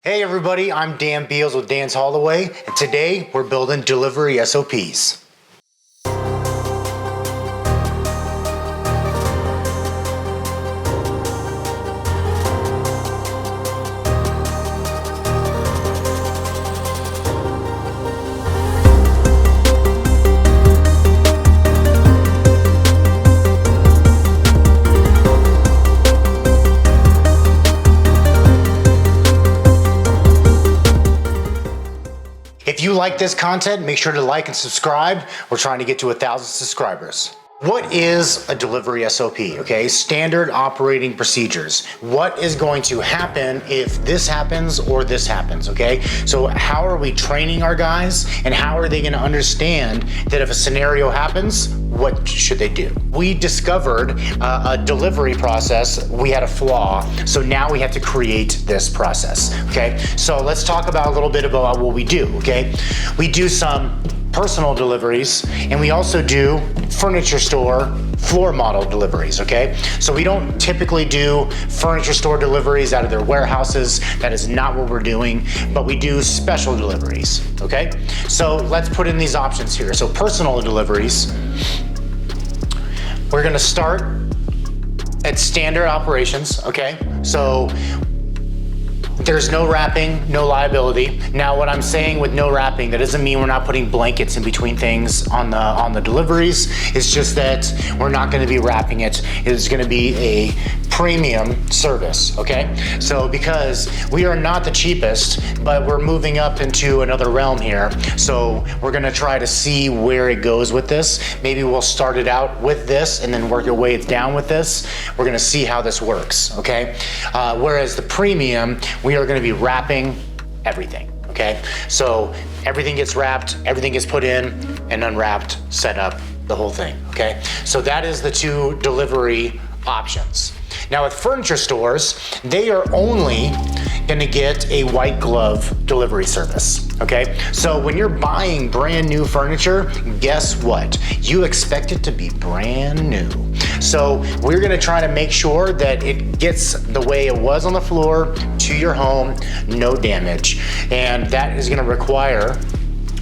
Hey everybody, I'm Dan Beals with Dan's Haulaway, and today we're building delivery SOPs. If you like this content, make sure to like and subscribe. We're trying to get to 1,000 subscribers. What is a delivery SOP? Okay, standard operating procedures. What is going to happen if this happens or this happens? Okay, so how are we training our guys, and how are they going to understand that if a scenario happens, what should they do? We discovered a delivery process. We had a flaw, so now we have to create this process. Okay, so let's talk about a little bit about what we do. Okay, we do some personal deliveries, and we also do furniture store floor model deliveries, okay? So we don't typically do furniture store deliveries out of their warehouses. That is not what we're doing, but we do special deliveries, okay? So let's put in these options here. So personal deliveries, we're gonna start at standard operations, okay? So there's no wrapping, no liability. Now, what I'm saying with no wrapping, that doesn't mean we're not putting blankets in between things on the deliveries. It's just that we're not gonna be wrapping it. It's gonna be a premium service, okay? So because we are not the cheapest, but we're moving up into another realm here. So we're gonna try to see where it goes with this. Maybe we'll start it out with this and then work your way down with this. We're gonna see how this works, okay? Whereas the premium, we are gonna be wrapping everything, okay? So everything gets wrapped, everything gets put in and unwrapped, set up, the whole thing, okay? So that is the two delivery options. Now with furniture stores, they are only gonna get a white glove delivery service, okay? So when you're buying brand new furniture, guess what? You expect it to be brand new. So we're gonna try to make sure that it gets the way it was on the floor to your home, no damage. And that is gonna require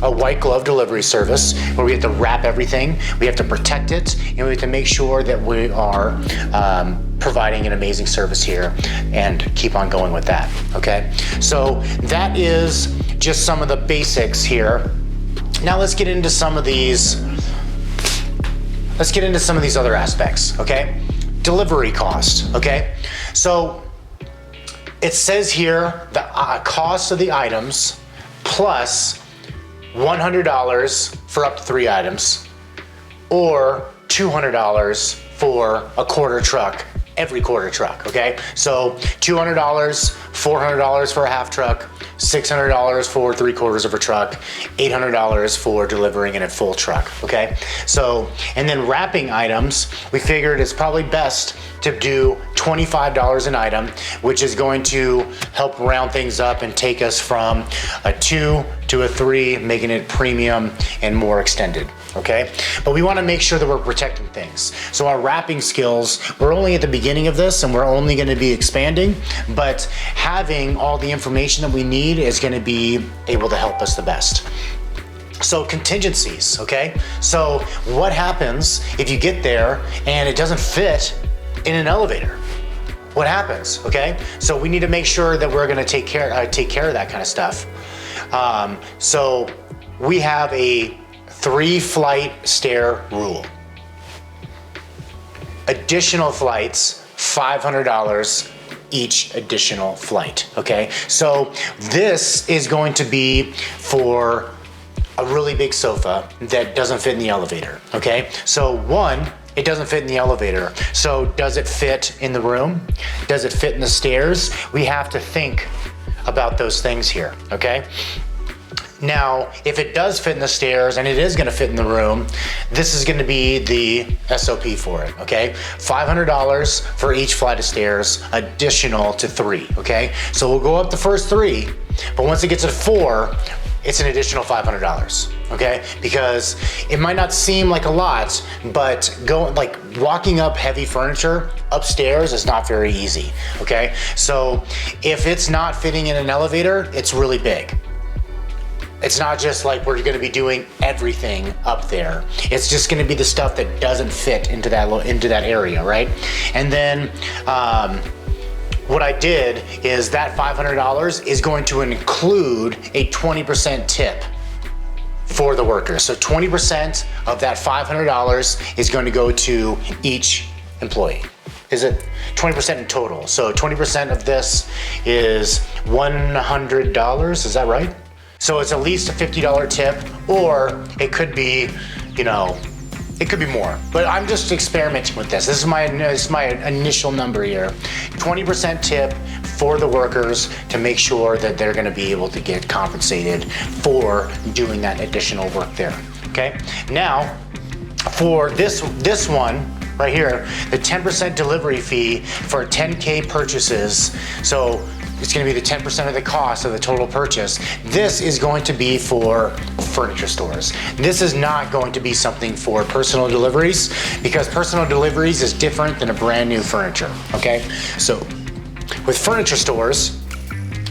a white glove delivery service where we have to wrap everything, we have to protect it, and we have to make sure that we are providing an amazing service here and keep on going with that, okay? So that is just some of the basics here. Now let's get into some of these other aspects, okay? Delivery cost, okay? So it says here the cost of the items plus $100 for up to 3 items, or $200 for a quarter truck, every quarter truck, okay? So $200, $400 for a half truck, $600 for 3/4 of a truck, $800 for delivering in a full truck, okay? So, and then wrapping items, we figured it's probably best to do $25 an item, which is going to help round things up and take us from a 2 to a 3, making it premium and more extended, okay? But we wanna make sure that we're protecting things. So our wrapping skills, we're only at the beginning of this and we're only gonna be expanding, but having all the information that we need is gonna be able to help us the best. So contingencies, okay? So what happens if you get there and it doesn't fit in an elevator? What happens, okay? So we need to make sure that we're gonna take care of that kind of stuff. So we have a 3-flight stair rule. Additional flights, $500 each additional flight, okay? So this is going to be for a really big sofa that doesn't fit in the elevator, okay? So one, it doesn't fit in the elevator. So does it fit in the room? Does it fit in the stairs? We have to think about those things here, okay? Now, if it does fit in the stairs and it is gonna fit in the room, this is gonna be the SOP for it, okay? $500 for each flight of stairs, additional to 3, okay? So we'll go up the first 3, but once it gets to 4, it's an additional $500, okay? Because it might not seem like a lot, but walking up heavy furniture upstairs is not very easy, okay? So if it's not fitting in an elevator, it's really big. It's not just like we're gonna be doing everything up there. It's just gonna be the stuff that doesn't fit into that area, right? And then, what I did is that $500 is going to include a 20% tip for the workers. So 20% of that $500 is going to go to each employee. Is it 20% in total? So 20% of this is $100, is that right? So it's at least a $50 tip, or it could be, it could be more, but I'm just experimenting with this. This is my initial number here. 20% tip for the workers to make sure that they're gonna be able to get compensated for doing that additional work there, okay? Now, for this one right here, the 10% delivery fee for 10K purchases, so it's gonna be the 10% of the cost of the total purchase. This is going to be for furniture stores. This is not going to be something for personal deliveries, because personal deliveries is different than a brand new furniture, okay? So with furniture stores,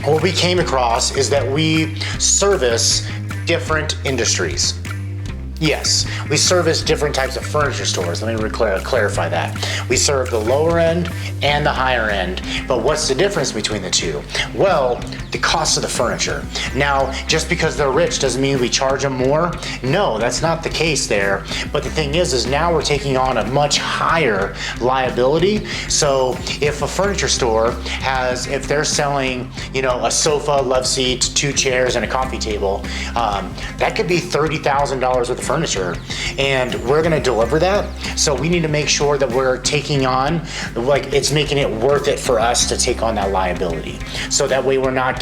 what we came across is that we service different industries. Yes, we service different types of furniture stores. Let me clarify that. We serve the lower end and the higher end, but what's the difference between the two? Well, the cost of the furniture. Now, just because they're rich doesn't mean we charge them more. No, that's not the case there. But the thing is now we're taking on a much higher liability. So if a furniture store if they're selling, a sofa, love seat, 2 chairs, and a coffee table, that could be $30,000 worth of furniture, and we're gonna deliver that. So we need to make sure that we're taking on, it's making it worth it for us to take on that liability. So that way we're not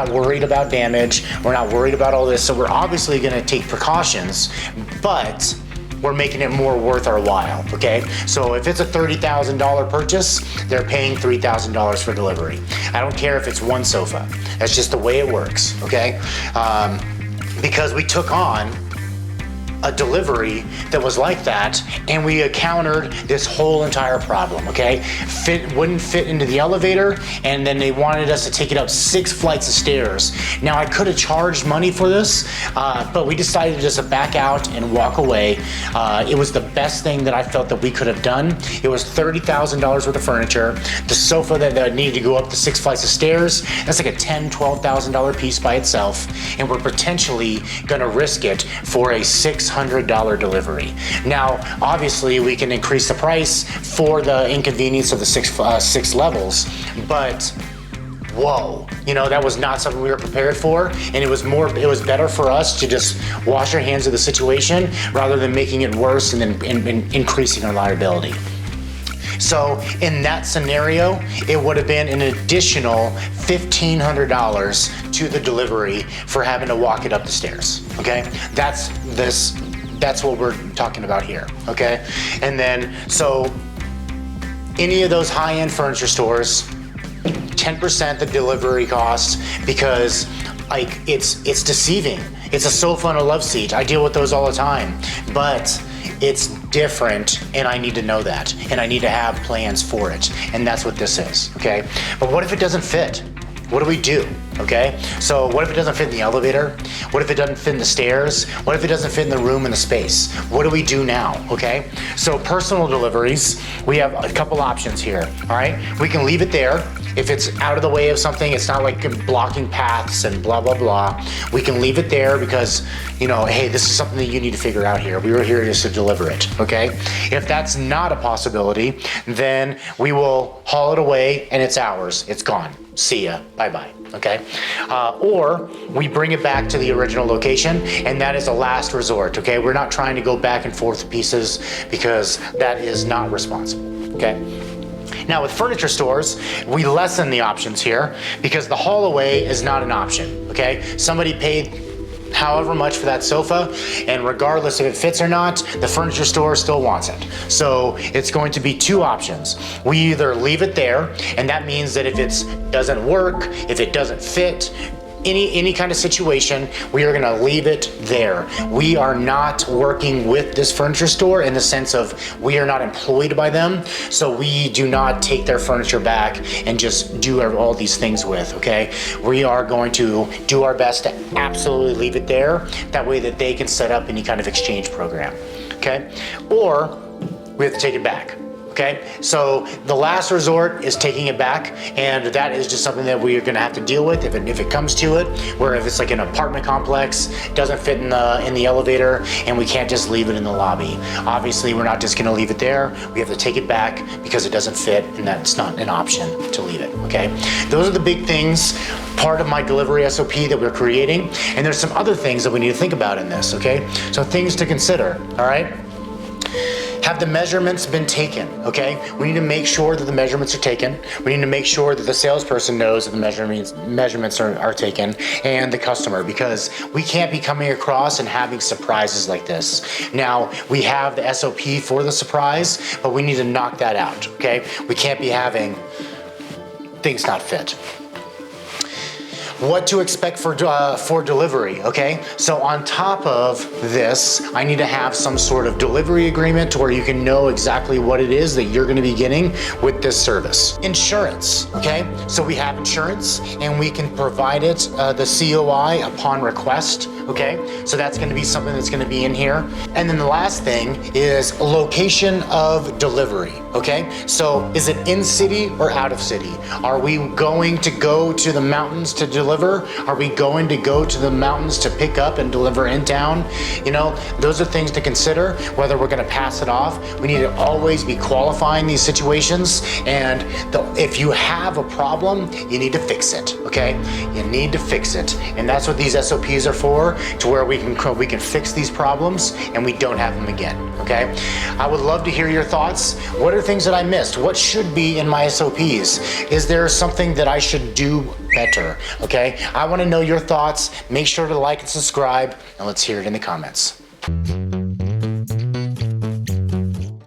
worried about damage, we're not worried about all this. So we're obviously gonna take precautions, but we're making it more worth our while, okay? So if it's a $30,000 purchase, they're paying $3,000 for delivery. I don't care if it's one sofa. That's just the way it works, okay? Because we took on a delivery that was like that, and we encountered this whole entire problem, okay? Wouldn't fit into the elevator, and then they wanted us to take it up 6 flights of stairs. Now, I could have charged money for this, but we decided just to back out and walk away. It was the best thing that I felt that we could have done. It was $30,000 worth of furniture. The sofa that needed to go up the 6 flights of stairs, that's like a $10,000, $12,000 piece by itself, and we're potentially gonna risk it for a $600 delivery. Now, obviously, we can increase the price for the inconvenience of the six levels, but whoa, that was not something we were prepared for, and it was better for us to just wash our hands of the situation rather than making it worse and then increasing our liability. So in that scenario, it would have been an additional $1,500 to the delivery for having to walk it up the stairs, okay? That's what we're talking about here, okay? And then, so any of those high-end furniture stores, 10% the delivery cost, because it's deceiving. It's a sofa and a love seat. I deal with those all the time, but it's different, and I need to know that, and I need to have plans for it, and that's what this is, okay? But what if it doesn't fit? What do we do, okay? So what if it doesn't fit in the elevator? What if it doesn't fit in the stairs? What if it doesn't fit in the room and the space? What do we do now, okay? So personal deliveries, we have a couple options here, all right? We can leave it there. If it's out of the way of something, it's not like blocking paths and blah, blah, blah. We can leave it there because, hey, this is something that you need to figure out here. We were here just to deliver it, okay? If that's not a possibility, then we will haul it away and it's ours. It's gone. See ya, bye-bye, okay? Or we bring it back to the original location, and that is a last resort, okay? We're not trying to go back and forth pieces because that is not responsible, okay? Now with furniture stores, we lessen the options here because the haul away is not an option, okay? Somebody paid however much for that sofa, and regardless if it fits or not, the furniture store still wants it. So it's going to be 2 options. We either leave it there, and that means that if it doesn't work, if it doesn't fit, any kind of situation, we are gonna leave it there. We are not working with this furniture store in the sense of we are not employed by them, so we do not take their furniture back and just do all these things with, okay? We are going to do our best to absolutely leave it there, that way that they can set up any kind of exchange program, okay? Or we have to take it back. Okay, so the last resort is taking it back, and that is just something that we are gonna have to deal with if it comes to it, where if it's like an apartment complex, doesn't fit in the elevator, and we can't just leave it in the lobby. Obviously, we're not just gonna leave it there. We have to take it back because it doesn't fit, and that's not an option to leave it, okay? Those are the big things, part of my delivery SOP that we're creating, and there's some other things that we need to think about in this, okay? So things to consider, all right? Have the measurements been taken, okay? We need to make sure that the measurements are taken. We need to make sure that the salesperson knows that the measurements are taken, and the customer, because we can't be coming across and having surprises like this. Now, we have the SOP for the surprise, but we need to knock that out, okay? We can't be having things not fit. What to expect for delivery, okay? So on top of this, I need to have some sort of delivery agreement where you can know exactly what it is that you're gonna be getting with this service. Insurance, okay? So we have insurance, and we can provide it, the COI upon request, okay? So that's gonna be something that's gonna be in here. And then the last thing is location of delivery, okay? So is it in city or out of city? Are we going to go to the mountains to deliver? Are we going to go to the mountains to pick up and deliver in town? You know, those are things to consider, whether we're gonna pass it off. We need to always be qualifying these situations, and if you have a problem, you need to fix it, okay? You need to fix it, and that's what these SOPs are for, to where we can fix these problems and we don't have them again, okay? I would love to hear your thoughts. What are things that I missed? What should be in my SOPs? Is there something that I should do better, okay? I wanna know your thoughts. Make sure to like and subscribe, and let's hear it in the comments.